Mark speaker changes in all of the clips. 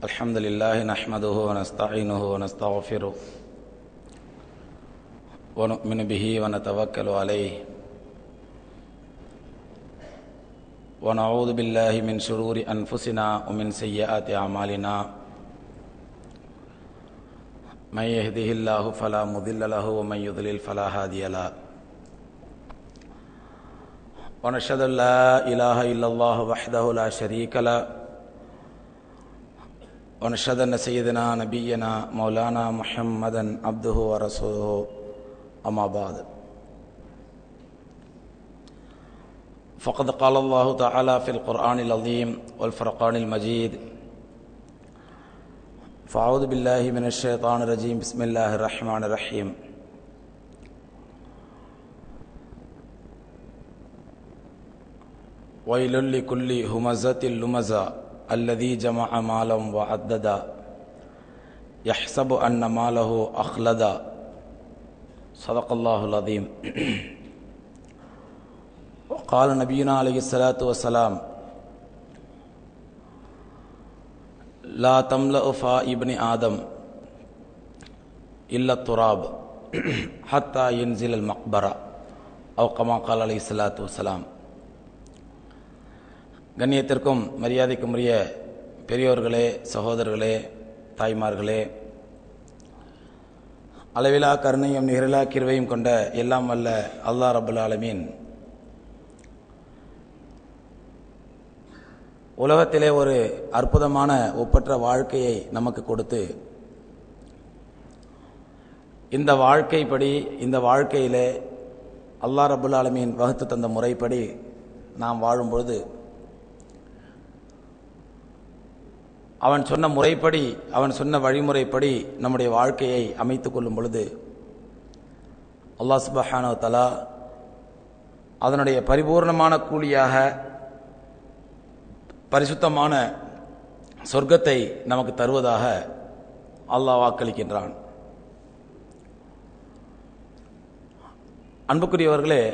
Speaker 1: الحمد لله نحمده ونستعينه ونستغفره ونؤمن به ونتوكل عليه ونعوذ بالله من شرور أنفسنا ومن سيئات أعمالنا من يهده الله فلا مضل له ومن يضلل فلا هادي له ونشهد أن لا إله إلا الله وحده لا شريك له ونشهد أن سيدنا نبينا مولانا محمدا عبده ورسوله أما بعد فقد قال الله تعالى في القرآن العظيم والفرقان المجيد فأعوذ بالله من الشيطان الرجيم بسم الله الرحمن الرحيم ويل لكل همزة لمزة الذي جمع مالا وعددا يحسب أن ماله أخلدا صدق الله العظيم. وقال نبينا عليه الصلاة والسلام لا تملأ فاء ابن آدم إلا التراب حتى ينزل المقبرة أو كما قال عليه الصلاة والسلام. கண்ணியத்திற்கும் மரியாதைக்கும் உரிய பெரியோர்களே, சகோதரர்களே, தாய்மார்களே, அளவிலா கருணையும் நிகரிலா கிருபையும் கொண்ட எல்லாம் வல்ல அல்லாஹ் ரப்பல் ஆலமீன் உலகத்திலே ஒரு அற்புதமான ஒப்பற்ற வாழ்க்கையை நமக்கு கொடுத்து இந்த வாழ்க்கைப்படி இந்த வாழ்க்கையிலே அல்லாஹ் ரப்பல் ஆலமீன் வகுத்து தந்த முறைப்படி நாம் வாழும்பொழுது அவன் சொன்ன முறைப்படி அவன் சொன்ன வழிமுறைப்படி நம்முடைய வாழ்க்கையை அமைத்துக் கொள்ளும் பொழுது அல்லாஹ் சுப்ஹானஹு வ தஆலா அதனுடைய பரிபூர்ணமான கூலியாக பரிசுத்தமான சொர்க்கத்தை நமக்கு தருவதாக அல்லாஹ் வாக்களிக்கின்றான். அன்புக்குரியவர்களே,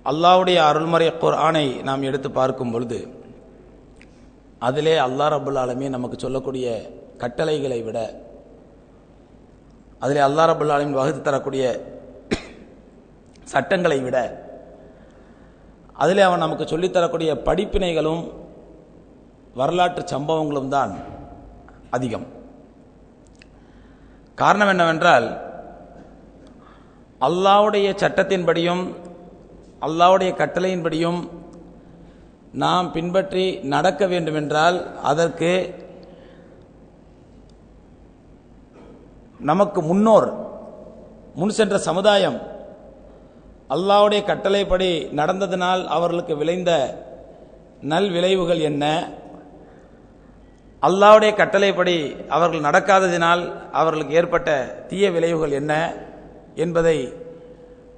Speaker 1: அல்லாஹ்வுடைய அருள்மறை குர்ஆனை நாம் எடுத்து பார்க்கும் பொழுது அதிலே அல்லாஹ் ரப்பல் ஆலமீன் நமக்கு சொல்லக்கூடிய கட்டளைகளை விட, அதிலே அல்லாஹ் ரப்பல் ஆலமீன் வகுத்து தரக்கூடிய சட்டங்களை விட, அதிலே அவன் நமக்கு சொல்லித்தரக்கூடிய படிப்பினைகளும் வரலாற்று சம்பவங்களும் தான் அதிகம். காரணம் என்னவென்றால், அல்லாஹ்வுடைய சட்டத்தின்படியும் அல்லாஹ்வுடைய கட்டளையின்படியும் நாம் பின்பற்றி நடக்க வேண்டுமென்றால் அதற்கு நமக்கு முன் சென்ற சமுதாயம் அல்லாஹ்வுடைய கட்டளைப்படி நடந்ததனால் அவர்களுக்கு விளைந்த நல் விளைவுகள் என்ன, அல்லாஹ்வுடைய கட்டளைப்படி அவர்கள் நடக்காததினால் அவர்களுக்கு ஏற்பட்ட தீய விளைவுகள் என்ன என்பதை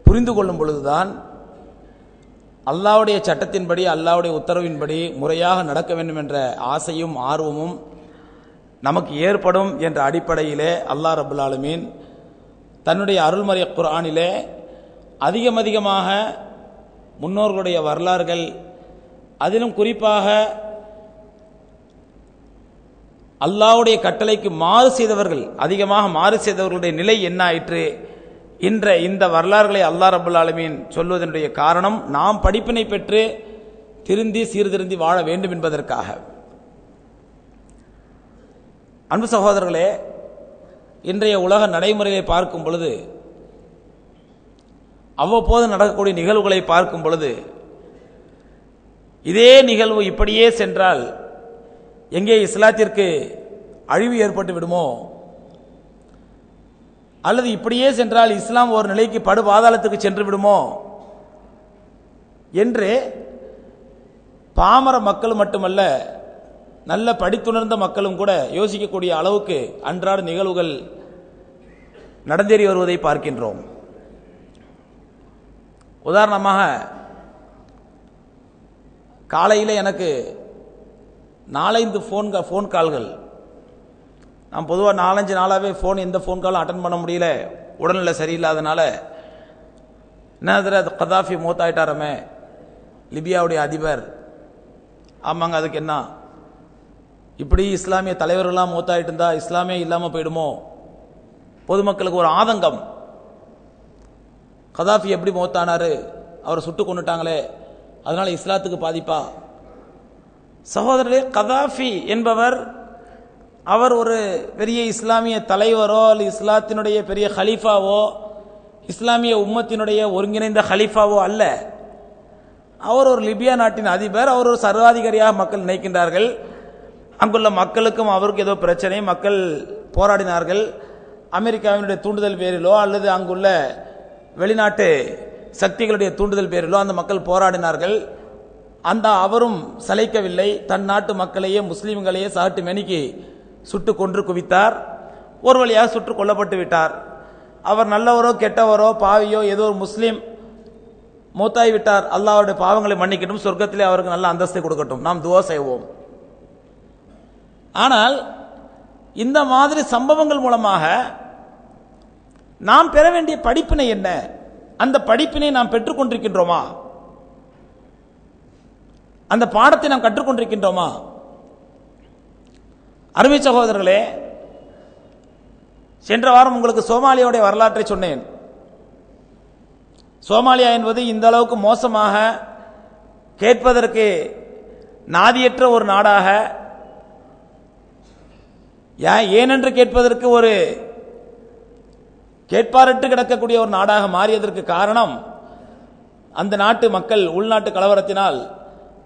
Speaker 1: புரிந்து கொள்ளும் பொழுதுதான் அல்லாஹ்வுடைய சட்டத்தின்படி அல்லாஹ்வுடைய உத்தரவின்படி முறையாக நடக்க வேண்டும் என்ற ஆசையும் ஆர்வமும் நமக்கு ஏற்படும் என்ற அடிப்படையிலே அல்லாஹ் ரப்பல் ஆலமீன் தன்னுடைய அருள்மறை குர்ஆனிலே அதிகமாக முன்னோர்களுடைய வரலாறுகள், அதிலும் குறிப்பாக அல்லாஹ்வுடைய கட்டளைக்கு அதிகமாக மாறு செய்தவர்களுடைய நிலை என்ன ஆயிற்று என்ற இந்த வரலாறுகளை அல்லாஹ் ரப்பல் ஆலமீன் சொல்வதனுடைய காரணம் நாம் படிப்பினை பெற்று திருந்தி சீர்திருந்தி வாழ வேண்டும் என்பதற்காக. அன்பு சகோதரர்களே, இன்றைய உலக நடைமுறையை பார்க்கும் பொழுது, அவ்வப்போது நடக்கக்கூடிய நிகழ்வுகளை பார்க்கும் பொழுது, இதே நிகழ்வு இப்படியே சென்றால் எங்கே இஸ்லாத்திற்கு அழிவு ஏற்பட்டு விடுமோ, அல்லது இப்படியே சென்றால் இஸ்லாம் ஒரு நிலைக்கு படு பாதாளத்துக்கு சென்று விடுமோ என்று பாமர மக்கள் மட்டுமல்ல, நல்ல படித்துணர்ந்த மக்களும் கூட யோசிக்கக்கூடிய அளவுக்கு அன்றாட நிகழ்வுகள் நடந்தேறி வருவதை பார்க்கின்றோம். உதாரணமாக, காலையில் எனக்கு 4-5 ஃபோன் கால்கள். நான் பொதுவாக 4-5 நாளாகவே எந்த ஃபோன் காலும் அட்டன் பண்ண முடியல, உடல்நிலை சரியில்லாதனால. என்ன கதாஃபி மூத்தாயிட்டாரமே, லிபியாவுடைய அதிபர். ஆமாங்க, அதுக்கு என்ன? இப்படி இஸ்லாமிய தலைவர்கள்லாம் மூத்தாயிட்டு இருந்தா இஸ்லாமே இல்லாமல் போயிடுமோ? பொதுமக்களுக்கு ஒரு ஆதங்கம். கதாஃபி எப்படி மூத்தானாரு? அவரை சுட்டு கொண்டுட்டாங்களே, அதனால இஸ்லாத்துக்கு பாதிப்பா? சகோதரரே, கதாஃபி என்பவர் அவர் ஒரு பெரிய இஸ்லாமிய தலைவரோ அல்ல இஸ்லாத்தினுடைய பெரிய ஹலீஃபாவோ இஸ்லாமிய உம்மத்தினுடைய ஒருங்கிணைந்த ஹலீஃபாவோ அல்ல. அவர் ஒரு லிபியா நாட்டின் அதிபர். அவர் ஒரு சர்வாதிகாரியாக மக்கள் நினைக்கின்றார்கள். அங்குள்ள மக்களுக்கும் அவருக்கு ஏதோ பிரச்சனை, மக்கள் போராடினார்கள். அமெரிக்காவினுடைய தூண்டுதல் பேரிலோ அல்லது அங்குள்ள வெளிநாட்டு சக்திகளுடைய தூண்டுதல் பேரிலோ அந்த மக்கள் போராடினார்கள். அந்த அவரும் சளைக்கவில்லை. தன் நாட்டு மக்களையே முஸ்லீம்களையே சாட்டு மெனிக்கு சுட்டு கொன்று குவித்தார். ஒரு வழியாக சுட்டு கொல்லப்பட்டு விட்டார். அவர் நல்லவரோ கெட்டவரோ பாவியோ ஏதோ ஒரு முஸ்லீம் மூத்தாய் விட்டார். அல்லாஹ்வுடைய பாவங்களை மன்னிக்கட்டும், சொர்க்கத்திலே அவருக்கு நல்ல அந்தஸ்தை கொடுக்கட்டும், நாம் துஆ செய்வோம். ஆனால் இந்த மாதிரி சம்பவங்கள் மூலமாக நாம் பெற வேண்டிய படிப்பினை என்ன? அந்த படிப்பினை நாம் பெற்றுக்கொண்டிருக்கின்றோமா? அந்த பாடத்தை நாம் கற்றுக்கொண்டிருக்கின்றோமா? அருமை சகோதரர்களே, சென்ற வாரம் உங்களுக்கு சோமாலியாவுடைய வரலாற்றை சொன்னேன். சோமாலியா என்பது இந்த அளவுக்கு மோசமாக, கேட்பதற்கு நாதியற்ற ஒரு நாடாக, ஏனென்று கேட்பதற்கு ஒரு கேட்பாரற்று கிடக்கக்கூடிய ஒரு நாடாக மாறியதற்கு காரணம் அந்த நாட்டு மக்கள் உள்நாட்டு கலவரத்தினால்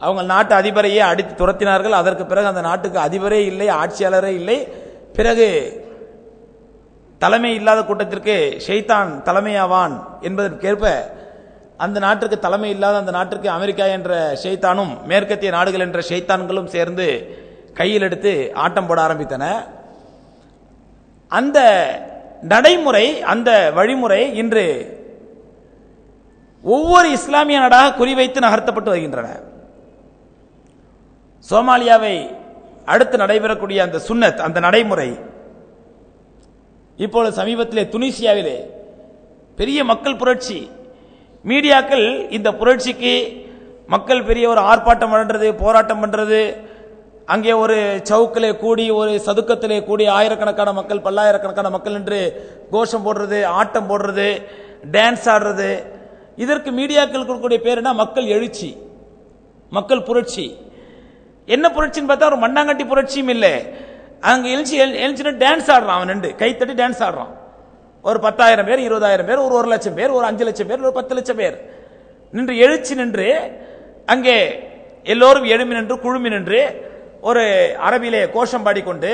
Speaker 1: அவங்க நாட்டு அதிபரையே அடித்து துரத்தினார்கள். அதற்கு பிறகு அந்த நாட்டுக்கு அதிபரே இல்லை, ஆட்சியாளரே இல்லை. பிறகு தலைமை இல்லாத கூட்டத்திற்கு ஷைத்தான் தலைமையாவான் என்பதற்கேற்ப அந்த நாட்டிற்கு தலைமை இல்லாத அந்த நாட்டிற்கு அமெரிக்கா என்ற ஷைத்தானும் மேற்கத்திய நாடுகள் என்ற ஷைத்தான்களும் சேர்ந்து கையில் எடுத்து ஆட்டம் போட ஆரம்பித்தன. அந்த நடைமுறை, அந்த வழிமுறை இன்று ஒவ்வொரு இஸ்லாமிய நாடாக குறிவைத்து நகர்த்தப்பட்டு வருகின்றன. சோமாலியாவை அடுத்து நடைபெறக்கூடிய அந்த சுன்னத், அந்த நடைமுறை இப்பொழுது சமீபத்திலே துனிசியாவிலே பெரிய மக்கள் புரட்சி. மீடியாக்கள் இந்த புரட்சிக்கு மக்கள் பெரிய ஒரு ஆர்ப்பாட்டம் பண்றது, போராட்டம் பண்றது, அங்கே ஒரு சவுக்கிலே கூடி ஒரு சதுக்கத்திலே கூடி ஆயிரக்கணக்கான மக்கள், பல்லாயிரக்கணக்கான மக்கள் என்று கோஷம் போடுறது, ஆட்டம் போடுறது, டான்ஸ் ஆடுறது, இதற்கு மீடியாக்கள் கொடுக்கக்கூடிய பேர் என்ன? மக்கள் எழுச்சி, மக்கள் புரட்சி. என்ன புரட்சின்னு பார்த்தா ஒரு மண்ணாங்கட்டி புரட்சியும் இல்லை. அங்க எழுச்சி டான்ஸ் ஆடுறான், அவன் நின்று கைத்தட்டி டான்ஸ் ஆடுறான். ஒரு 10,000 பேர், 20,000 பேர், ஒரு 1,00,000 பேர், ஒரு 5,00,000 பேர், ஒரு 10,00,000 பேர் நின்று எழுச்சி நின்று அங்கே எல்லோரும் எழுமி நின்று குழுமி நின்று ஒரு அரபிலே கோஷம் பாடிக்கொண்டு,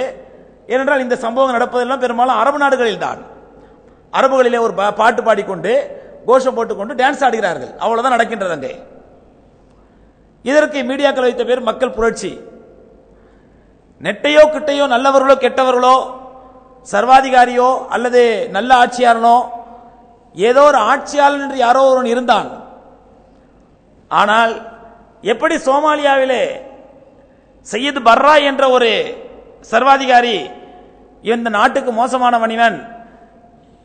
Speaker 1: ஏனென்றால் இந்த சம்பவம் நடப்பதெல்லாம் பெரும்பாலும் அரபு நாடுகளில் தான். அரபுகளிலே ஒரு பாட்டு பாடிக்கொண்டு கோஷம் போட்டுக்கொண்டு டான்ஸ் ஆடுகிறார்கள். அவ்வளவுதான் நடக்கின்றது அங்கே. இதற்கு மீடியாக்கள் வைத்த பேர் மக்கள் புரட்சி. நெட்டையோ கிட்டையோ, நல்லவர்களோ கெட்டவர்களோ, சர்வாதிகாரியோ அல்லது நல்ல ஆட்சியாளனோ, ஏதோ ஒரு ஆட்சியாளன் என்று யாரோ ஒருவன் இருந்தான். ஆனால் எப்படி சோமாலியாவிலே சையத் பர்ரா என்ற ஒரு சர்வாதிகாரி இந்த நாட்டுக்கு மோசமான மனிதன்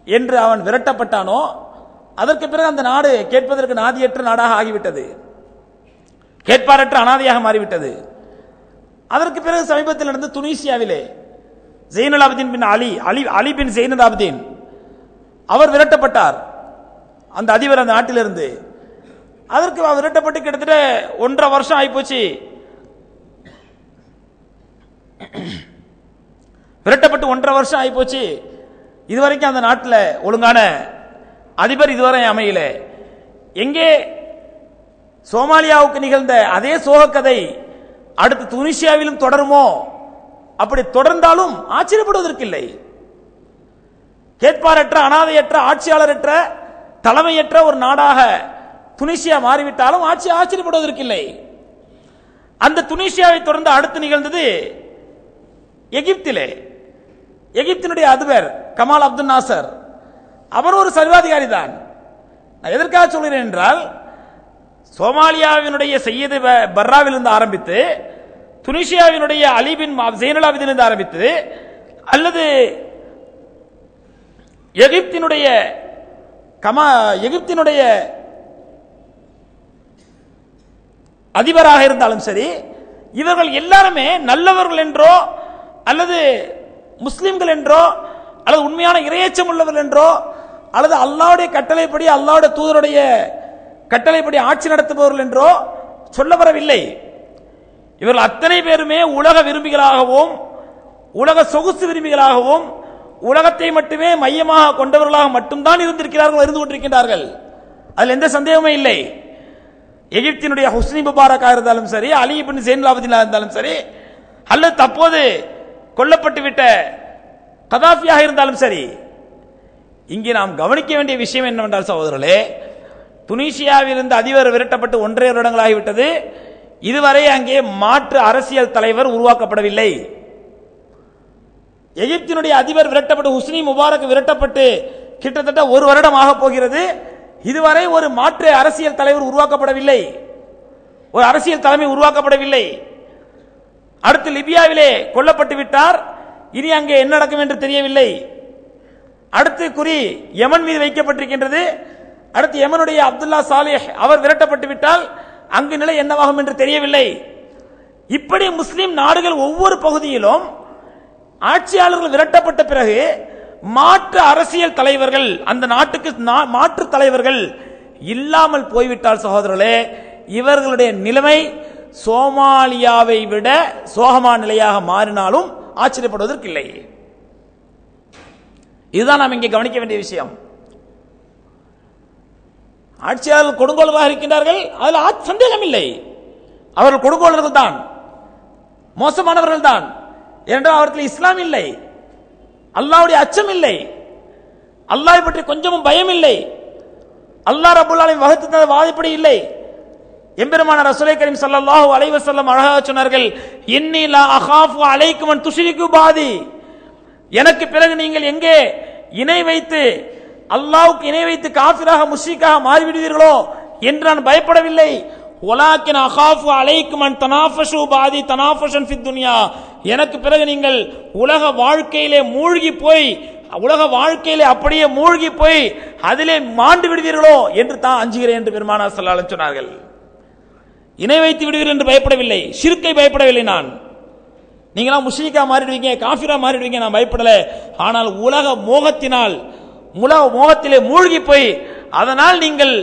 Speaker 1: என்று அவன் விரட்டப்பட்டானோ, அதற்கு பிறகு அந்த நாடு கேட்பதற்கு நாதியற்ற நாடாக ஆகிவிட்டது, கேட்பாரற்ற அனாதையாக மாறிவிட்டது. அதற்கு பிறகு சமீபத்தில் நடந்த துனிசியாவிலே ஜெயினுல் ஆபிதீன் பின் அலி பின் ஜெயினுல் ஆபிதீன் அவர் விரட்டப்பட்டார், அந்த அதிபர் அந்த நாட்டிலிருந்து. அதற்கு விரட்டப்பட்டு கிட்டத்தட்ட 1.5 வருஷம் ஆயிப்போச்சு. விரட்டப்பட்டு 1.5 வருஷம் ஆயிப்போச்சு. இதுவரைக்கும் அந்த நாட்டில் ஒழுங்கான அதிபர் இதுவரை அமையல. எங்கே சோமாலியாவுக்கு நிகழ்ந்த அதே சோகக்கதை அடுத்து துனிசியாவிலும் தொடருமோ? அப்படி தொடர்ந்தாலும் ஆச்சரியப்படுவதற்கில்லை. கேட்பாரற்ற, அனாதையற்ற, ஆட்சியாளரற்ற, தலைமையற்ற ஒரு நாடாக துனிசியா மாறிவிட்டாலும் ஆச்சரியப்படுவதற்கில்லை. அந்த துனிசியாவை தொடர்ந்து அடுத்து நிகழ்ந்தது எகிப்திலே. எகிப்தினுடைய அதிபர் கமால் அப்துல் நாசர், அவர் ஒரு சர்வாதிகாரி தான். நான் எதற்காக சொல்கிறேன் என்றால், சோமாலியாவினுடைய சையது பர்ராவிலிருந்து ஆரம்பித்து, துனிசியாவினுடைய அலி பின் ஜெயினுல் ஆபிதீனிலிருந்து ஆரம்பித்து, அல்லது அதிபராக இருந்தாலும் சரி, இவர்கள் எல்லாருமே நல்லவர்கள் என்றோ அல்லது முஸ்லிம்கள் என்றோ அல்லது உண்மையான இறையச்சம் உள்ளவர்கள் என்றோ அல்லது அல்லாஹ்வுடைய கட்டளைப்படி அல்லாஹ்வுடைய தூதருடைய கட்டளைப்படி ஆட்சி நடத்துபவர்கள் என்றோ சொல்ல வரவில்லை. இவர்கள் அத்தனை பேருமே உலக விரும்பிகளாகவும் உலக சொகுசு விரும்பிகளாகவும் உலகத்தை மட்டுமே மையமாக கொண்டவர்களாக மட்டும்தான் இருந்திருக்கிறார்கள், இருந்து கொண்டிருக்கின்றார்கள். அதில் எந்த சந்தேகமே இல்லை. எகிப்தினுடைய ஹுஸ்னி முபாரக்காக இருந்தாலும் சரி, அலி இப்னு ஸைனுல் ஆபிதீன் இருந்தாலும் சரி, அல்லது தற்போது கொல்லப்பட்டு விட்ட கதாஃபியாக இருந்தாலும் சரி, இங்கே நாம் கவனிக்க வேண்டிய விஷயம் என்னவென்றால் சகோதரர்களே, துனிசியாவில் இருந்து அதிபர் விரட்டப்பட்டு 1.5 வருடங்களாகிவிட்டது. இதுவரை அங்கே மாற்று அரசியல் தலைவர் உருவாக்கப்படவில்லை. எகிப்தினுடைய அதிபர் விரட்டப்பட்டு ஹுஸ்னி முபாரக் விரட்டப்பட்டு கிட்டத்தட்ட 1 வருடம் ஆக போகிறது. இதுவரை ஒரு மாற்று அரசியல் தலைவர் உருவாக்கப்படவில்லை, ஒரு அரசியல் தலைமை உருவாக்கப்படவில்லை. அடுத்து லிபியாவிலே கொல்லப்பட்டு விட்டார். இனி அங்கே என்ன நடக்கும் என்று தெரியவில்லை. அடுத்து குறி யமன் மீது வைக்கப்பட்டிருக்கின்றது. அடுத்து யமனுடைய அப்துல்லா சாலிஹ் அவர் விரட்டப்பட்டு விட்டால் அங்கு நிலை என்னவாகும் என்று தெரியவில்லை. இப்படி முஸ்லிம் நாடுகள் ஒவ்வொரு பகுதியிலும் ஆட்சியாளர்கள் விரட்டப்பட்ட பிறகு மாற்று அரசியல் தலைவர்கள், அந்த நாட்டுக்கு மாற்று தலைவர்கள் இல்லாமல் போய்விட்டால் சகோதரர்களே, இவர்களுடைய நிலைமை சோமாலியாவை விட சோகமான நிலையாக மாறினாலும் ஆச்சரியப்படுவதற்கு இல்லை. இதுதான் நாம் இங்கே கவனிக்க வேண்டிய விஷயம். ஆட்சியாளர்கள் கொடுங்கோலமாக இருக்கின்றார்கள், அதில் சந்தேகம் இல்லை. அவர்கள் கொடுங்கோலர்கள் தான், மோசமானவர்கள் தான். ஏனென்றால் அவர்கள் இஸ்லாம் இல்லை, அல்லாஹ்வுடைய அச்சம் இல்லை, அல்லாஹ்வை பற்றி கொஞ்சமும் பயம் இல்லை, அல்லாஹ் ரப்பல் ஆலமீன் வகுத்து தந்த வாதைப்படி இல்லை. எம்பெருமான ரசூலை கரீம் ஸல்லல்லாஹு அலைஹி வஸல்லம் அழகாக சொன்னார்கள், இன்னி லா அகாஃபு அலைக்கும் அன் துஷ்ரிகு பாதி, எனக்கு பிறகு நீங்கள் எங்கே இணை வைத்து அல்லாஹ்வுக்கு இணை வைத்து காஃபிராக முஷ்ரிக்காக மாறிவிடுவீர்களோ என்று நான் பயப்படவில்லை. வலாக்கின் அகாஃபு அலைக்கும் அன் தனாஃபஷு பாதி தனாஃபஷன் ஃபித் துன்யா, எனக்கு பிறகு நீங்கள் உலக வாழ்க்கையிலே மூழ்கி போய் உலக வாழ்க்கையிலே அப்படியே மூழ்கி போய் அதிலே மாண்டு விடுவீர்களோ என்று தான் அஞ்சுகிறேன் என்று பெருமானார் ஸல்லல்லாஹு அலைஹி வஸல்லம் சொன்னார்கள். இணை வைத்து விடுவீர்கள் என்று பயப்படவில்லை, ஷிர்க்கை பயப்படவில்லை. நான் நீங்களாம் முஷ்ரிக்கா மாறிடுவீங்க, காஃபிரா மாறிடுவீங்க நான் பயப்படல. ஆனால் உலக மோகத்திலே மூழ்கி போய் அதனால் நீங்கள்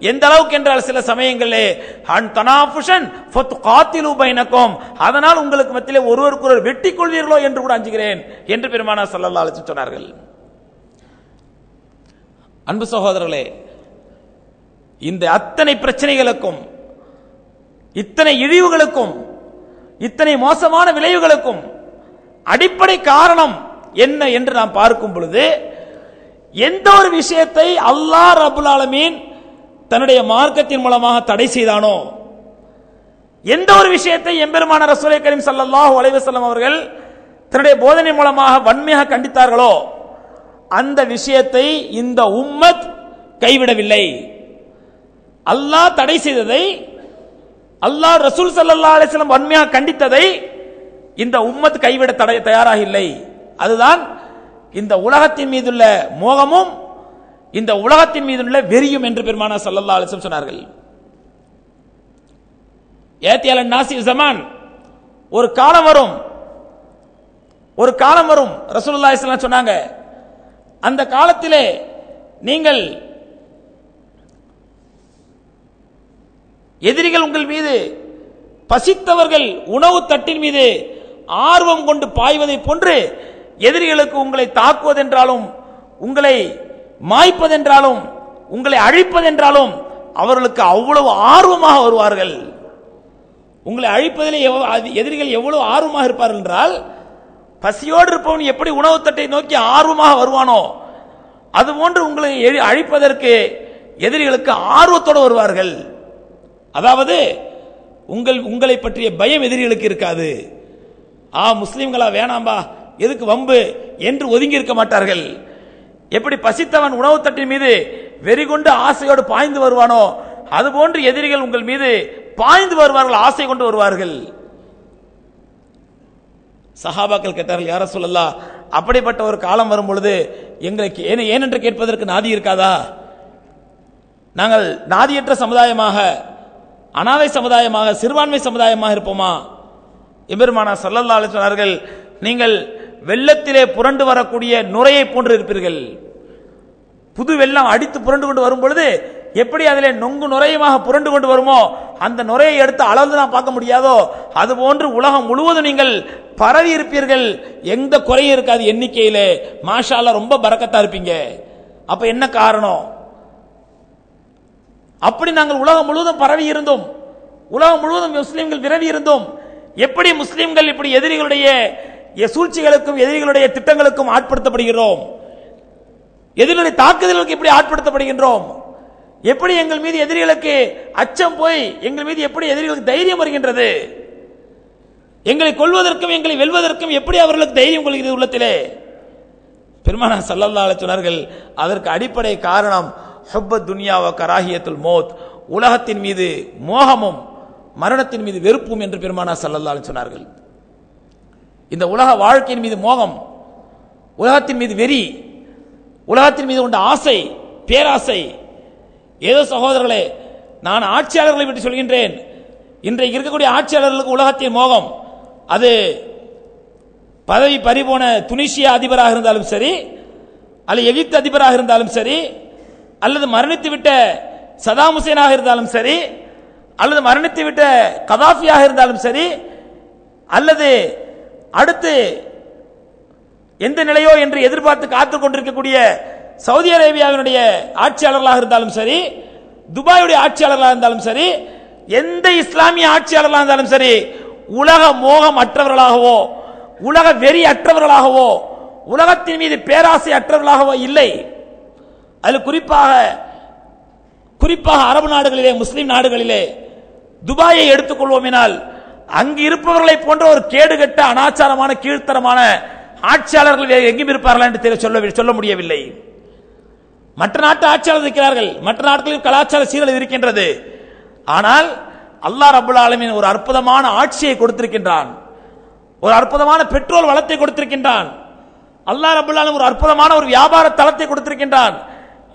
Speaker 1: எந்த அளவுக்கு என்றால் சில சமயங்களிலே அதனால் உங்களுக்கு மத்தியிலே ஒருவருக்கொருவர் வெட்டி கொள்வீர்களோ என்று கூட அஞ்சுகிறேன் என்று பெருமானார் ஸல்லல்லாஹு அலைஹி வஸல்லம் சொன்னார்கள். அன்பு சகோதரர்களே, இந்த அத்தனை பிரச்சனைகளுக்கும் இத்தனை இழிவுகளுக்கும் இத்தனை மோசமான விளைவுகளுக்கும் அடிப்படை காரணம் என்ன என்று நாம் பார்க்கும் பொழுது, எந்த ஒரு விஷயத்தை அல்லாஹ் ரப்பல் ஆலமீன் தன்னுடைய மார்க்கத்தின் மூலமாக தடை செய்தானோ, எந்த ஒரு விஷயத்தை எம்பெருமான ரசூலை கரீம் ஸல்லல்லாஹு அலைஹி வஸல்லம் அவர்கள் தன்னுடைய போதனை மூலமாக வன்மையாக கண்டித்தார்களோ, அந்த விஷயத்தை இந்த உம்மத் கைவிடவில்லை. அல்லாஹ் தடை செய்ததை, அல்லாஹ் ரசூல் ஸல்லல்லாஹு அலைஹி வஸல்லம் வன்மையாக கண்டித்ததை இந்த உம்மத் கைவிட தயாராக இல்லை. அதுதான் இந்த உலகத்தின் மீதுள்ள மோகமும் இந்த உலகத்தின் மீதுள்ள வெறியும் என்று பெருமானார் ஸல்லல்லாஹு அலைஹி வஸல்லம் சொன்னார்கள். ஏத்தியல் நாசி ஜமான், ஒரு காலம் வரும், ரசூலுல்லாஹி ஸல்லல்லாஹு அலைஹி வஸல்லம் சொன்னாங்க, அந்த காலத்திலே நீங்கள் எதிரிகள் உங்கள் மீது பசித்தவர்கள் உணவு தட்டின் மீது ஆர்வம் கொண்டு பாய்வதை போன்று எதிரிகளுக்கு உங்களை தாக்குவதென்றாலும் உங்களை மாய்ப்பதென்றாலும் உங்களை அழிப்பதென்றாலும் அவர்களுக்கு அவ்வளவு ஆர்வமாக வருவார்கள். உங்களை அழிப்பதிலே எதிரிகள் எவ்வளவு ஆர்வமாக இருப்பார்கள் என்றால், பசியோடு இருப்பவன் எப்படி உணவு தட்டை நோக்கி ஆர்வமாக வருவானோ அதுபோன்று உங்களை அழிப்பதற்கு எதிரிகளுக்கு ஆர்வத்தோடு வருவார்கள். அதாவது உங்களை பற்றிய பயம் எதிரிகளுக்கு இருக்காது. முஸ்லிம்களா வேணாம்பா, எதுக்கு வம்பு என்று ஒதுங்கி இருக்க மாட்டார்கள். எப்படி பசித்தவன் உணவு தட்டின் மீது வெறி கொண்டு ஆசையோடு பாய்ந்து வருவானோ அதுபோன்று எதிரிகள் உங்கள் மீது பாய்ந்து வருவார்கள், ஆசை கொண்டு வருவார்கள். சஹாபாக்கள் கேட்டார்கள், யா ரசூலல்லாஹ், அப்படிப்பட்ட ஒரு காலம் வரும் பொழுது எங்களுக்கு ஏனென்று கேட்பதற்கு நாதி இருக்காதா? நாங்கள் நாதியற்ற சமுதாயமாக அனாதை சமுதாயமாக, சிறுபான்மை சமுதாயமாக இருப்போமா? எபெருமானார் ஸல்லல்லாஹு அலைஹி சொன்னார்கள், நீங்கள் வெள்ளத்திலே புரண்டு வரக்கூடிய நுரையை போன்று இருப்பீர்கள். புது வெள்ளம் அடித்து புரண்டு கொண்டு வரும் பொழுது எப்படி அதிலே நொங்கு நுரையுமாக புரண்டு கொண்டு வருமோ, அந்த நுரையை எடுத்து அளந்து நான் பார்க்க முடியாதோ, அதுபோன்று உலகம் முழுவதும் நீங்கள் பரவி இருப்பீர்கள். எந்த குறையும் இருக்காது எண்ணிக்கையிலே. மாஷா அல்லாஹ், ரொம்ப பரக்கத்தா இருப்பீங்க. அப்ப என்ன காரணம்? அப்படி நாங்கள் உலகம் முழுவதும் பரவி இருந்தோம், உலகம் முழுவதும் முஸ்லிம்கள் விரவி இருந்தோம். எப்படி முஸ்லிம்கள் இப்படி எதிரிகளுடைய சூழ்ச்சிகளுக்கும் எதிரிகளுடைய திட்டங்களுக்கும் ஆட்படுத்தப்படுகிறோம்? எதிரிகளுடைய தாக்குதலுக்கு எப்படி ஆட்படுத்தப்படுகின்றோம்? எப்படி எங்கள் மீது எதிரிகளுக்கு அச்சம் போய் எங்கள் மீது எப்படி எதிரிகளுக்கு தைரியம் வருகின்றது? எங்களை கொல்வதற்கும் எங்களை வெல்வதற்கும் எப்படி அவர்களுக்கு தைரியம் கொள்கிறது உள்ளத்திலே? பெருமானார் ஸல்லல்லாஹு அலைஹி சொன்னார்கள், அதற்கு அடிப்படை காரணம் ஹுப்பத் துன்யா வ கராஹியத்துல் மௌத், உலகத்தின் மீது மோகமும் மரணத்தின் மீது வெறுப்பும் என்று பெருமானார் ஸல்லல்லாஹு அலைஹி சொன்னார்கள். இந்த உலக வாழ்க்கையின் மீது மோகம், உலகத்தின் மீது வெறி, உலகத்தின் மீது கொண்ட ஆசை, பேராசை. ஏதோ சகோதரர்களே, நான் ஆட்சியாளர்களை பற்றி சொல்கின்றேன். இன்றைக்கு இருக்கக்கூடிய ஆட்சியாளர்களுக்கு உலகத்தின் மோகம், அது பதவி பறிபோன துனிசியா அதிபராக இருந்தாலும் சரி, அல்லது எகிப்து அதிபராக இருந்தாலும் சரி, அல்லது மரணித்து விட்ட சதாம் ஹுசேனாக இருந்தாலும் சரி, அல்லது மரணித்து விட்ட கதாஃபியாக இருந்தாலும் சரி, அல்லது அடுத்து எந்த நிலையோ என்று எதிர்பார்த்து காத்துக் கொண்டிருக்கக்கூடிய சவுதி அரேபியாவினுடைய ஆட்சியாளர்களாக இருந்தாலும் சரி, துபாயுடைய ஆட்சியாளர்களாக இருந்தாலும் சரி, எந்த இஸ்லாமிய ஆட்சியாளர்களாக இருந்தாலும் சரி, உலக மோகம் அற்றவர்களாகவோ, உலக வெறி அற்றவர்களாகவோ, உலகத்தின் மீது பேராசை அற்றவர்களாகவோ இல்லை. அதில் குறிப்பாக அரபு நாடுகளிலே, முஸ்லிம் நாடுகளிலே துபாயை எடுத்துக்கொள்வோம். அங்கு இருப்பவர்களை போன்ற ஒரு கேடுகட்ட அனாச்சாரமான கீழ்த்தரமான ஆட்சியாளர்கள் எங்கும் இருப்பார்கள் என்று சொல்ல முடியவில்லை. மற்ற நாட்டு ஆட்சியாளர் இருக்கிறார்கள், மற்ற நாட்களில் கலாச்சார சீரழிவு இருக்கின்றது. ஆனால் அல்லாஹ் ரப்பல் ஆலமீன் ஒரு அற்புதமான ஆட்சியை கொடுத்திருக்கின்றான், ஒரு அற்புதமான பெட்ரோல் வளத்தை கொடுத்திருக்கின்றான். அல்லாஹ் ரப்பல் ஆலமீன் ஒரு அற்புதமான ஒரு வியாபார தளத்தை கொடுத்திருக்கின்றான்.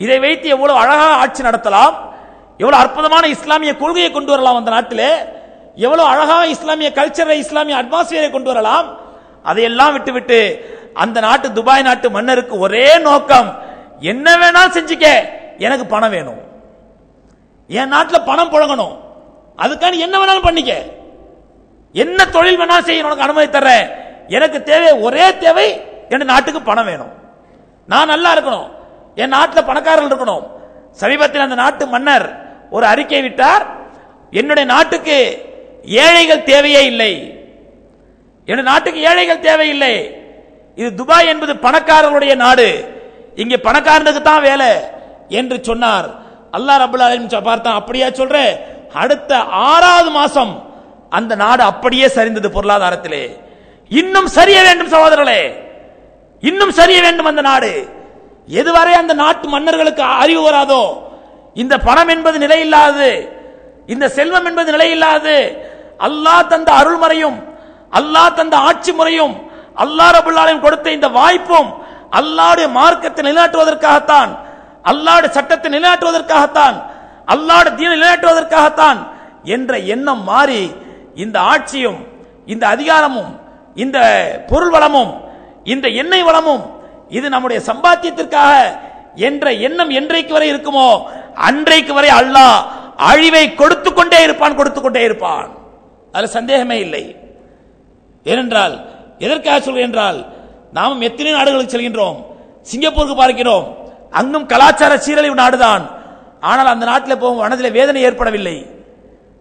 Speaker 1: இதை வைத்து எவ்வளவு அழகாக ஆட்சி நடத்தலாம், எவ்வளவு அற்புதமான இஸ்லாமிய கொள்கையை கொண்டு வரலாம், அந்த நாட்டிலே எவ்வளவு அழகாக இஸ்லாமிய கல்ச்சரை, இஸ்லாமிய அட்மாஸ்பியரை கொண்டு வரலாம். அதையெல்லாம் விட்டுவிட்டு அந்த நாட்டு துபாய் நாட்டு மன்னருக்கு ஒரே நோக்கம், என்ன வேணாலும் செஞ்சுக்க, எனக்கு பணம் வேணும், என் நாட்டில் பணம் புழங்கணும், அதுக்கான என்ன வேணாலும் பண்ணிக்க, என்ன தொழில் வேணாலும் செய்ய உனக்கு அனுமதி தர்றேன், எனக்கு தேவை, ஒரே தேவை, என் நாட்டுக்கு பணம் வேணும், நான் நல்லா இருக்கணும், என் நாட்டில் பணக்காரர்கள் இருக்கணும். சமீபத்தில் அந்த நாட்டு மன்னர் ஒரு அறிக்கை விட்டார், என்னுடைய நாட்டுக்கு ஏழைகள் தேவையே இல்லை, என்னுடைய நாட்டுக்கு ஏழைகள் தேவையில்லை, இது துபாய் என்பது பணக்காரர்களுடைய நாடு, இங்கே பணக்காரனுக்கு தான் வேலை என்று சொன்னார். அல்லாஹ் ரப்பல் ஆலமீன் பார்த்தான், அப்படியா சொல்ற? அடுத்த 6வது மாசம் அந்த நாடு அப்படியே சரிந்தது பொருளாதாரத்திலே. இன்னும் சரிய வேண்டும் சகோதரர்களே, இன்னும் சரிய வேண்டும் அந்த நாடு. எதுவரை அந்த நாட்டு மன்னர்களுக்கு அறிவு வராதோ, இந்த பணம் என்பது நிலையில்லாது, இந்த செல்வம் என்பது நிலையில்லாது, அல்லாஹ் தந்த அருள்மறையும், அல்லாஹ் தந்த ஆட்சி முறையும், அல்லாஹ் ரப்பல் ஆலமீன் கொடுத்த இந்த வாய்ப்பும் அல்லாஹ்வுடைய மார்க்கத்தை நிலைநாட்டுவதற்காகத்தான், அல்லாஹ்வுடைய சட்டத்தை நிலைநாட்டுவதற்காகத்தான், அல்லாஹ்வுடைய தீனை நிலைநாட்டுவதற்காகத்தான் என்ற எண்ணம் மாறி இந்த ஆட்சியும், இந்த அதிகாரமும், இந்த பொருள் வளமும், இந்த எண்ணெய் வளமும் இது நம்முடைய சம்பாத்தியத்திற்காக என்ற எண்ணம் என்றைக்கு வரை இருக்குமோ அன்றைக்கு வரை அல்லாஹ் அழிவை கொடுத்து கொண்டே இருப்பான். அதில் சந்தேகமே இல்லை. ஏனென்றால் எதற்காக சொல்கிறேன் என்றால், நாம் எத்தனை நாடுகளுக்கு செல்கின்றோம், சிங்கப்பூருக்கு பார்க்கிறோம், அங்கும் கலாச்சார சீரழிவு நாடுதான். ஆனால் அந்த நாட்டில் போகும் மனதில் வேதனை ஏற்படவில்லை.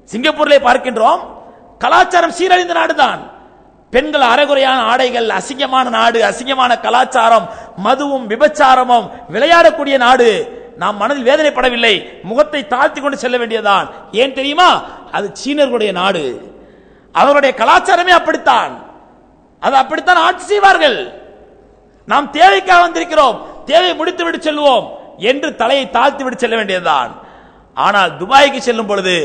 Speaker 1: சிங்கப்பூரிலே பார்க்கின்றோம், கலாச்சாரம் சீரழிந்த நாடுதான். பெண்கள் அரைகுறையான ஆடைகள், அசிங்கமான நாடு, அசிங்கமான கலாச்சாரம், மதுவும் விபச்சாரமும் விளையாடக்கூடிய நாடு. நாம் மனதில் வேதனைப்படவில்லை, முகத்தை தாழ்த்தி கொண்டு செல்ல வேண்டியதுதான். ஏன் தெரியுமா? அது சீனர்களுடைய நாடு, அவருடைய கலாச்சாரமே அப்படித்தான், அது அப்படித்தான் ஆட்சி செய்வார்கள். நாம் தேவைக்காக வந்திருக்கிறோம், தேவை முடித்து விட்டு செல்வோம் என்று தலையை தாழ்த்தி விட்டு செல்ல வேண்டியதுதான். ஆனால் துபாய்க்கு செல்லும் பொழுது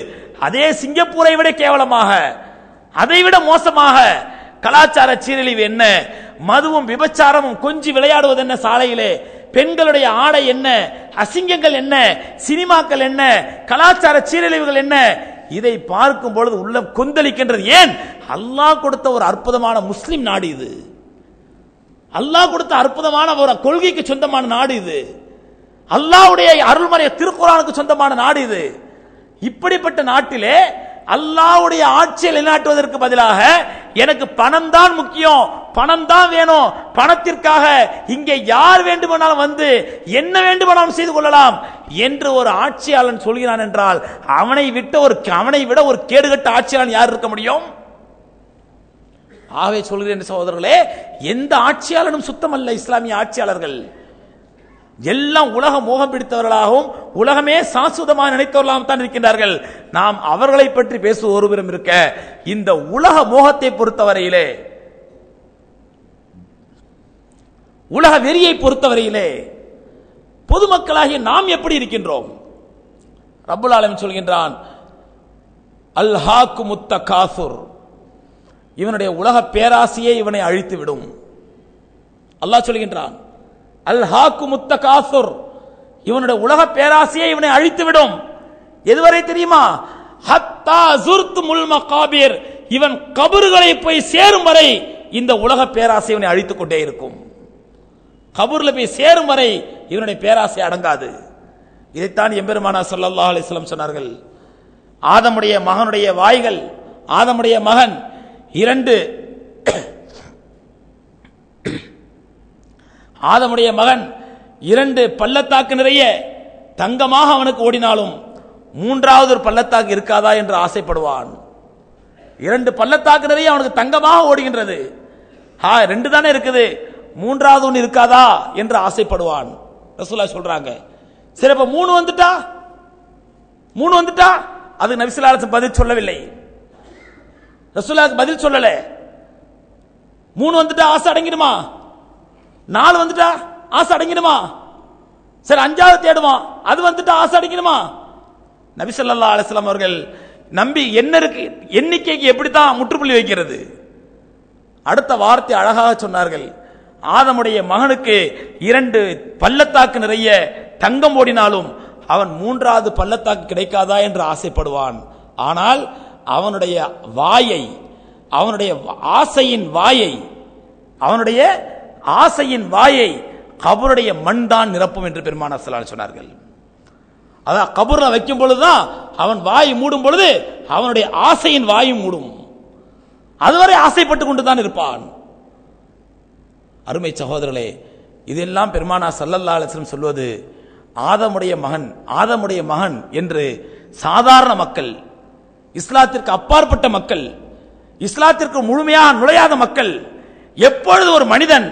Speaker 1: அதே சிங்கப்பூரை விட கேவலமாக, அதைவிட மோசமாக கலாச்சார சீரழிவு என்ன, மதுவும் விபச்சாரமும் கொஞ்சி விளையாடுவது என்ன, சாலையிலே பெண்களுடைய ஆடை என்ன, அசிங்கங்கள் என்ன, சினிமாக்கள் என்ன, கலாச்சார சீரழிவுகள் என்ன, இதை பார்க்கும் பொழுது உள்ளம் கொந்தளிக்கின்றது. ஏன்? அல்லாஹ் கொடுத்த ஒரு அற்புதமான முஸ்லிம் நாடு இது. அல்லாஹ் கொடுத்த அற்புதமான ஒரு கொள்கைக்கு சொந்தமான நாடு இது. அல்லாஹ்வுடைய அருள்மறை திருக்குர்ஆனுக்கு சொந்தமான நாடு இது. இப்படிப்பட்ட நாட்டிலே அல்லாஹ்வுடைய ஆட்சியை நிலைநாட்டுவதற்கு பதிலாக எனக்கு பணம் தான் முக்கியம், பணம் தான் வேணும், பணத்திற்காக இங்கே யார் வேண்டுமானாலும் வந்து என்ன வேண்டுமானாலும் செய்து கொள்ளலாம் என்று ஒரு ஆட்சியாளன் சொல்கிறான் என்றால் அவனை விட ஒரு கேடுகட்ட ஆட்சியாளன் யார் இருக்க முடியும்? ஆகவே சொல்கிறேன் சகோதரர்களே, எந்த ஆட்சியாளனும் சுத்தமல்ல. இஸ்லாமிய ஆட்சியாளர்கள் எல்லாம் உலக மோகம் பிடித்தவர்களாகவும் உலகமே சாஸ்வதமாக நினைத்தவர்களாகவும் தான் இருக்கின்றார்கள். நாம் அவர்களை பற்றி பேசுவது ஒருபுறம் இருக்க, இந்த உலக மோகத்தை பொறுத்தவரையிலே, உலக வெறியை பொறுத்தவரையிலே பொதுமக்களாகிய நாம் எப்படி இருக்கின்றோம்? ரப்புல் ஆலமீன் சொல்கின்றான், அல்ஹாக்குமுத் தகாசுர், இவனுடைய உலக பேராசையே இவனை அழித்து விடும். அல்லாஹ் சொல்கின்றான், அல்ஹாக்குமுத் தகாசுர், இவனுடைய உலக பேராசையே இவனை அழித்து விடும். எதுவரை தெரியுமா? ஹத்தா ஸுர்துமுல் மகாபிர், இவன் கபறுகளை போய் சேரும் வரை இந்த உலக பேராசை இவனை அழித்துக் கொண்டே இருக்கும். கபூர்ல போய் சேரும் வரை இவனுடைய பேராசை அடங்காது. இதைத்தான் எம்பெருமானார் ஸல்லல்லாஹு அலைஹி வஸல்லம் சொன்னார்கள். ஆதமுடைய மகனுடைய வாய்கள், ஆதமுடைய மகன் ஆதமுடைய மகன் 2 பள்ளத்தாக்கு நிறைய தங்கமாக அவனுக்கு ஓடினாலும் 3வது ஒரு பள்ளத்தாக்கு இருக்காதா என்று ஆசைப்படுவான். 2 பள்ளத்தாக்கு நிறைய அவனுக்கு தங்கமாக ஓடுகின்றது, 2 தானே இருக்குது, 3வது ஒன்று இருக்காதா என்று ஆசைப்படுவான். ரசூலுல்லாஹ் சொல்றாங்க. சரி, அப்ப 3 வந்துட்டா அது நபி ஸல்லல்லாஹு அலைஹி வஸல்லம் பதில் சொல்லவில்லை. ரசூலுல்லாஹ் பதில் சொல்லல. 3 வந்துட்டா ஆசை அடங்கிடுமா? 4 வந்துட்டா ஆசை அடங்கிடுமா? சரி, 5வது தேடுவான், அது வந்துட்டா ஆசை அடங்கிடுமா? நபி ஸல்லல்லாஹு அலைஹி வஸல்லம் அவர்கள் நம்பி எண்ணிக்கைக்கு எப்படித்தான் முற்றுப்புள்ளி வைக்கிறது? அடுத்த வார்த்தை அழகாக சொன்னார்கள். ஆதமுடைய மகனுக்கு 2 பள்ளத்தாக்கு நிறைய தங்கம் ஓடினாலும் அவன் 3வது பள்ளத்தாக்கு கிடைக்காதா என்று ஆசைப்படுவான். ஆனால் அவனுடைய வாயை, அவனுடைய ஆசையின் வாயை கபருடைய மண் தான் நிரப்பும் என்று பெருமானார் ஸல்லல்லாஹு அலைஹி வஸல்லம் சொன்னார்கள். அதான் கபர்ல வைக்கும் பொழுதுதான் அவன் வாய் மூடும் பொழுது அவனுடைய ஆசையின் வாயும் மூடும். அதுவரை ஆசைப்பட்டுக் கொண்டுதான் இருப்பான். அருமை சகோதரர்களே, இதெல்லாம் பெருமானார் ஸல்லல்லாஹு அலைஹி வஸல்லம் சொல்வது ஆதமுடைய மகன் என்று சாதாரண மக்கள், இஸ்லாத்திற்கு அப்பாற்பட்ட மக்கள், இஸ்லாத்திற்கு முழுமையாக நுழையாத மக்கள், எப்பொழுது ஒரு மனிதன்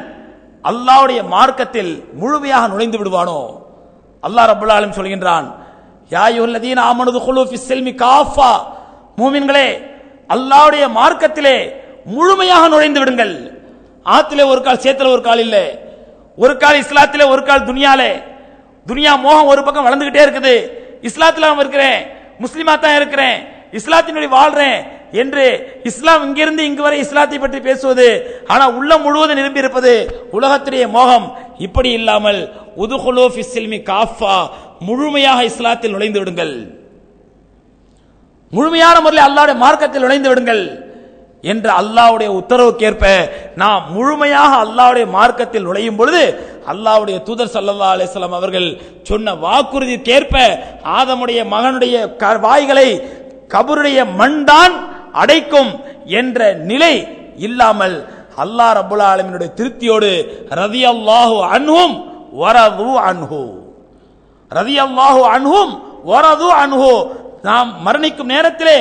Speaker 1: அல்லாஹ்வுடைய மார்க்கத்தில் முழுமையாக நுழைந்து விடுவானோ, அல்லாஹ் ரப்பல் ஆலமீன் சொல்கின்றான், யா அய்யுஹல்லதீன ஆமனு துகுலூ ஃபிஸ்ஸில்மி காஃபா, மூமின்களே அல்லாஹ்வுடைய மார்க்கத்திலே முழுமையாக நுழைந்து விடுங்கள். ஆத்திலே ஒரு கால், சேத்துல ஒரு கால் இல்லை, ஒரு கால் இஸ்லாத்திலே ஒரு கால் துனியாலே. துனியா மோகம் ஒரு பக்கம் வளர்ந்துகிட்டே இருக்குது. இஸ்லாத்துல இருக்கிறேன், முஸ்லிமா தான் இருக்கிறேன், இஸ்லாத்தினுடைய வாழ்றேன் என்று இஸ்லாம் இங்கிருந்து இங்கு வரை இஸ்லாத்தை பற்றி பேசுவது, ஆனா உள்ளம் முழுவதும் நிரம்பி இருப்பது உலகத்திலேய மோகம். இப்படி இல்லாமல் உதுகுலூ ஃபிஸ்ஸில்மி காஃபா, முழுமையாக இஸ்லாத்தில் நுழைந்து விடுங்கள், முழுமையான முறையில் அல்லாஹ்வுடைய மார்க்கத்தில் நுழைந்து விடுங்கள் என்ற அல்லாஹ்வுடைய உத்தரவுக்கேற்ப நாம் முழுமையாக அல்லாஹ்வுடைய மார்க்கத்தில் நுழையும் பொழுது அல்லாஹ்வுடைய தூதர் ஸல்லல்லாஹு அலைஹி வஸல்லம் அவர்கள் சொன்ன வாக்குறுதிக்கேற்ப ஆதமுடைய மகனுடைய வாய்களை கபருடைய மண்தான் அடைக்கும் என்ற நிலை இல்லாமல் அல்லாஹ் ரப்பல் ஆலமீனுடைய திருப்தியோடு ரலியல்லாஹு அன்ஹும் வரது அன்ஹு, ரலியல்லாஹு அன்ஹும் வரது அன்ஹு, நாம் மரணிக்கும் நேரத்திலே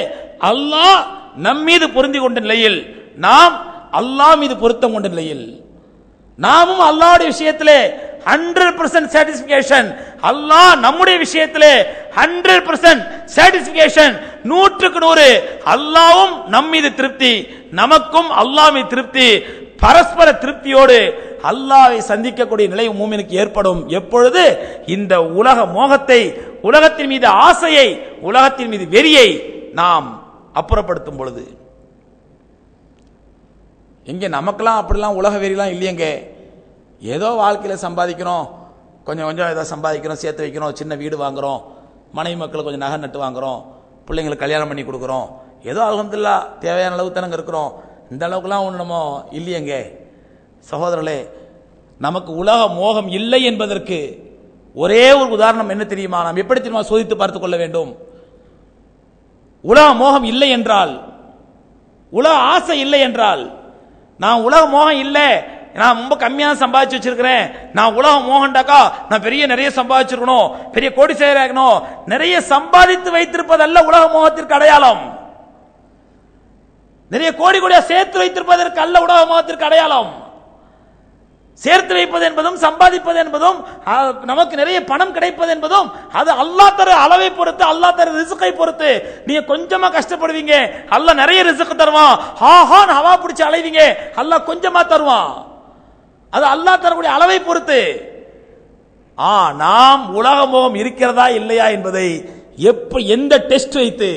Speaker 1: அல்லாஹ் நம் மீது பொருந்தி கொண்ட நிலையில், நாம் அல்லாஹ் மீது பொருத்தம் கொண்ட நிலையில், நாமும் அல்லாஹ்வுடைய விஷயத்திலே 100% சாட்டிஸ்பிகேஷன், அல்லாஹ் நம்முடைய விஷயத்திலே 100% சாட்டிஸ்பிகேஷன், 100% அல்லாஹ்வும் நம் மீது திருப்தி, நமக்கும் அல்லாஹ் மீது திருப்தி, பரஸ்பர திருப்தியோடு அல்லாஹ்வை சந்திக்கக்கூடிய நிலை மூமினுக்கு ஏற்படும். எப்பொழுது இந்த உலக மோகத்தை, உலகத்தின் மீது ஆசையை, உலகத்தின் மீது வெறியை நாம் அப்புறப்படுத்தும் பொழுது. எங்க நமக்கெல்லாம் அப்படிலாம் உலக வெறிலாம் இல்லையங்க. ஏதோ வாழ்க்கையில் சம்பாதிக்கிறோம், கொஞ்சம் கொஞ்சம் ஏதோ சம்பாதிக்கிறோம், சேர்த்து வைக்கிறோம், சின்ன வீடு வாங்குறோம், மனைவி மக்களுக்கு கொஞ்சம் நகை நட்டு வாங்குறோம், பிள்ளைங்களுக்கு கல்யாணம் பண்ணி கொடுக்குறோம், ஏதோ அல்ஹம்துலில்லாஹ் தேவையான அளவு தானங்க இருக்கிறோம், இந்த அளவுக்குலாம் ஒன்று நம்ம இல்லையங்க. சகோதரர்களே, நமக்கு உலக மோகம் இல்லை என்பதற்கு ஒரே ஒரு உதாரணம் என்ன தெரியுமா? நாம் எப்படி தெரியுமா சோதித்து பார்த்துக் கொள்ள வேண்டும்? உலக மோகம் இல்லை என்றால், உலக ஆசை இல்லை என்றால், நான் உலக மோகம் இல்லை, நான் ரொம்ப கம்மியாக சம்பாதிச்சு வச்சிருக்கிறேன், நான் உலக மோகன்டாக்கா நான் நிறைய சம்பாதிச்சிருக்கணும், பெரிய கோடீஸ்வரர் ஆகணும், நிறைய சம்பாதித்து வைத்திருப்பதல்ல உலக மோகத்திற்கு அடையாளம். நிறைய கோடி கோடியா சேர்த்து வைத்திருப்பதற்கு அல்ல உலக மோகத்திற்கு அடையாளம். சேர்த்து வைப்பது என்பதும் சம்பாதிப்பது என்பதும் நமக்கு நிறைய பணம் கிடைப்பது என்பதும் அது அல்லாஹ் தர அளவை பொறுத்து, அல்லாஹ் தர ரிஸ்கை பொறுத்து. நீங்க கொஞ்சமா கஷ்டப்படுவீங்க, அல்லாஹ் நிறைய ரிஸ்க் தருவான். ஹாஹான் ஹவா பிடிச்சு அலைவீங்க, அல்லாஹ் கொஞ்சமா தருவான். அது அல்லாஹ் தரக்கூடிய அளவை பொறுத்து. நாம் உலக மோகம் இருக்கிறதா இல்லையா என்பதை எந்த டெஸ்ட் வைத்து,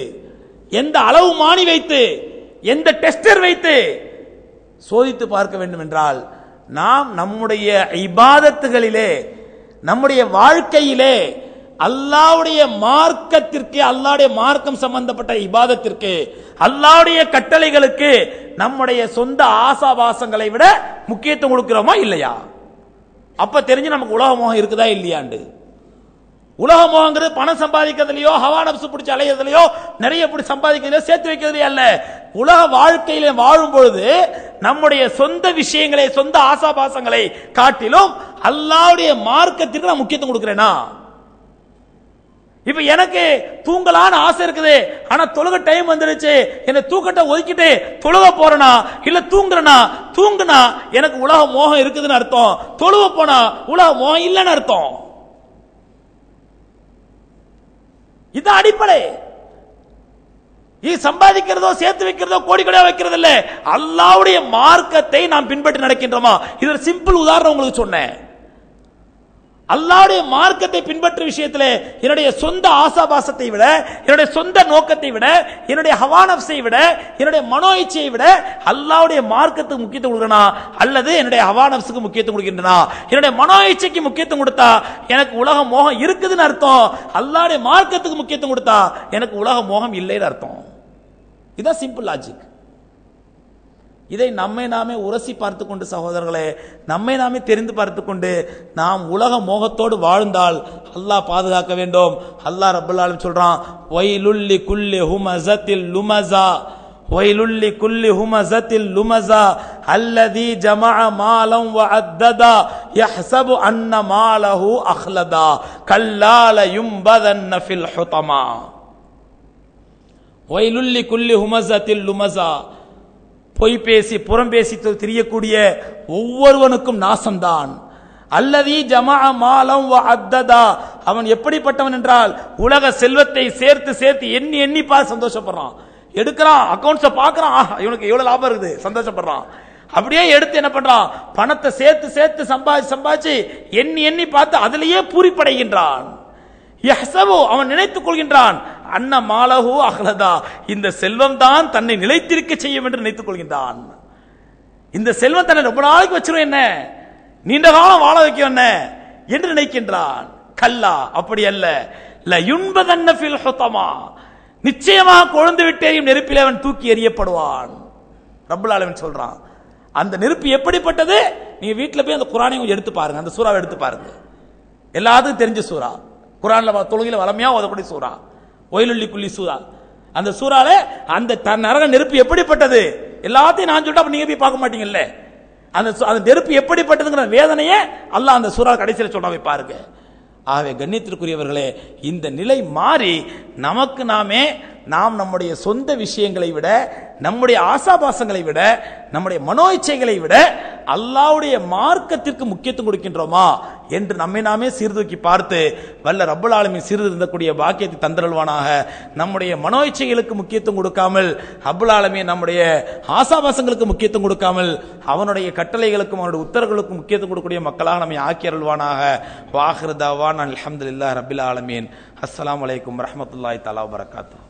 Speaker 1: எந்த அளவு மானி வைத்து, எந்த டெஸ்டர் வைத்து சோதித்து பார்க்க வேண்டும் என்றால், நாம் நம்முடைய இபாதத்துகளிலே, நம்முடைய வாழ்க்கையிலே அல்லாஹ்வுடைய மார்க்கத்திற்கு, அல்லாஹ்வுடைய மார்க்கம் சம்பந்தப்பட்ட இபாதத்திற்கு, அல்லாஹ்வுடைய கட்டளைகளுக்கு நம்முடைய சொந்த ஆசாபாசங்களை விட முக்கியத்துவம் கொடுக்கிறோமா இல்லையா? அப்ப தெரிஞ்சு நமக்கு உலக மோகம் இருக்குதா இல்லையாண்டு. உலக மோகங்கிறது பணம் சம்பாதிக்கிறதுலையோ, ஹவா நப்சு பிடிச்ச அலையிறதுலையோ, நிறைய இப்படி சம்பாதிக்கிறதையோ சேர்த்து வைக்கிறதே அல்ல. உலக வாழ்க்கையில வாழும் பொழுது நம்முடைய சொந்த விஷயங்களை, சொந்த ஆசாபாசங்களை காட்டிலும் அல்லாஹ்வுடைய மார்க்கத்திற்கு நான் முக்கியத்துவம் கொடுக்கிறேனா? இப்ப எனக்கு தூங்கலான ஆசை இருக்குது, ஆனா தொழுக டைம் வந்துருச்சு, என்ன தூக்கத்தை ஒதுக்கிட்டு தொழுக போறனா இல்ல தூங்குறனா? தூங்குனா எனக்கு உலக மோகம் இருக்குதுன்னு அர்த்தம், தொழுக போனா உலக மோகம் இல்லைன்னு அர்த்தம். இது அடிப்படை. இது சம்பாதிக்கிறதோ சேர்த்து வைக்கிறதோ கோடி கோடியா வைக்கிறது இல்ல, அல்லாஹ்வுடைய மார்க்கத்தை நாம் பின்பற்றி நடக்கின்றோமா? இது ஒரு சிம்பிள் உதாரணம் உங்களுக்கு சொன்னேன். அல்லாஹ்வுடைய மார்க்கத்தை பின்பற்ற விஷயத்தில் என்னுடைய சொந்த ஆசாபாசத்தை விட, என்னுடைய சொந்த நோக்கத்தை விட, என்னுடைய ஹவா நஃப்ஸை விட, என்னுடைய மனோ இச்சையை விட அல்லாஹ்வுடைய மார்க்கத்துக்கு முக்கியத்துவம் கொடுக்கறனா அல்லது என்னுடைய ஹவா நஃப்ஸுக்கு முக்கியத்துவம் கொடுக்கின்றனா? என்னுடைய மனோ இச்சைக்கு முக்கியத்துவம் கொடுத்தா எனக்கு உலக மோகம் இருக்குதுன்னு அர்த்தம், அல்லாஹ்வுடைய மார்க்கத்துக்கு முக்கியத்துவம் கொடுத்தா எனக்கு உலக மோகம் இல்லைன்னு அர்த்தம். இதுதான் சிம்பிள் லாஜிக். இதை நம்மை நாமே உரசி பார்த்து கொண்டு சகோதரர்களே, நம்மை நாமே தெரிந்து பார்த்து கொண்டு நாம் உலக மோகத்தோடு வாழ்ந்தால் அல்லாஹ் பாதுகாக்க வேண்டும். அல்லாஹ் ரப்பல் ஆலமீன் சொல்றான், வைலுல்லி குல்லி ஹுமஸத்தில் லுமஸா, வைலுல்லி குல்லி ஹுமஸத்தில் லுமஸா அல்லதி ஜமஅ மாலம் வ அத்ததா யஹ்ஸபு அன்ன மாலஹு அஹ்லதா கல்லா லயும்பதன்ன ஃபில் ஹுதமா. வைலுல்லி குல்லி ஹுமஸத்தில் லுமஸா, பொய் பேசி புறம் பேசி தெரியக்கூடிய ஒவ்வொருவனுக்கும் நாசம்தான். அல்லதி ஜமஅ மாலம் வ அத்ததா, அவன் எப்படிப்பட்டவன் என்றால் உலக செல்வத்தை சேர்த்து சேர்த்து எண்ணி எண்ணி பார்த்து சந்தோஷப்படுறான். எடுக்கிறான், அக்கவுண்ட்ஸை பார்க்கறான், இவனுக்கு எவ்வளவு லாபம் இருக்குது சந்தோஷப்படுறான். அப்படியே எடுத்து என்ன பண்றான், பணத்தை சேர்த்து சேர்த்து சம்பாதிச்சு எண்ணி எண்ணி பார்த்து அதிலேயே பூரிப்படைகின்றான். யஹ்ஸபு, அவன் நினைத்துக் கொள்கின்றான், அன்ன மாலஹு அஹ்லதா, இந்த செல்வம் தான் தன்னை நிலைத்திருக்க செய்யும் என்று நினைத்துக் கொள்கின்றான். இந்த செல்வம் தன்னை ரொம்ப நாளைக்கு வச்சிரும், என்ன நீண்ட காலம் வாழ வைக்கும் என்ன என்று நினைக்கின்றான். கல்லா, அப்படி அல்ல. லயுன்பதன்ன ஃபில் ஹுதமா, நிச்சயமாக கொழுந்து விட்டேயும் நெருப்பில் அவன் தூக்கி எறியப்படுவான். ரப்பல் ஆலமீன் சொல்றான். அந்த நெருப்பு எப்படிப்பட்டது? நீங்க வீட்டில் போய் அந்த குர்ஆனை கொஞ்சம் எடுத்து பாருங்க, அந்த சூறாவை எடுத்து பாருங்க. எல்லாத்துக்கும் தெரிஞ்ச சூறா, குர்ஆன்ல தொழுகையில வளமையா ஓதக்கூடிய சூறா ஒயிலுல்லி குல்லி சூறா. அந்த சூறால அந்த நரக நெருப்பு எப்படிப்பட்டது எல்லாத்தையும் நான் சொல்லிட்டு நீங்க போய் பார்க்க மாட்டீங்கல்ல. அந்த நெருப்பு எப்படிப்பட்டதுங்கிற வேதனையே அல்லாஹ் அந்த சூறா கடைசியில் சொல்றாங்க, பாருங்க. ஆகவே கண்ணியத்திற்குரியவர்களே, இந்த நிலை மாறி நமக்கு நாம் நம்முடைய சொந்த விஷயங்களை விட, நம்முடைய ஆசாபாசங்களை விட, நம்முடைய மனோ இச்சைகளை விட அல்லாஹ்வுடைய மார்க்கத்திற்கு முக்கியத்துவம் கொடுக்கின்றோமா என்று நம்மை நாமே சீர்தூக்கி பார்த்து வல்ல ரப்பல் ஆலமீன் சீர்திருந்தக்கூடிய பாக்கியத்தை தந்தருள்வானாக. நம்முடைய மனோ இச்சைகளுக்கு முக்கியத்துவம் கொடுக்காமல், ரப்பல் ஆலமீன் நம்முடைய ஆசாபாசங்களுக்கு முக்கியத்துவம் கொடுக்காமல், அவனுடைய கட்டளைகளுக்கும் அவனுடைய உத்தரவுகளுக்கும் முக்கியத்துவம் கொடுக்கக்கூடிய மக்களாக நம்மை ஆக்கி அருள்வானாக. வாஹிரு தஅவானா அல்ஹம்துலில்லாஹி ரப்பில் ஆலமீன். அஸ்ஸலாமு அலைக்கும் வரஹ்மத்துல்லாஹி தஆலா வபரகாத்துஹு.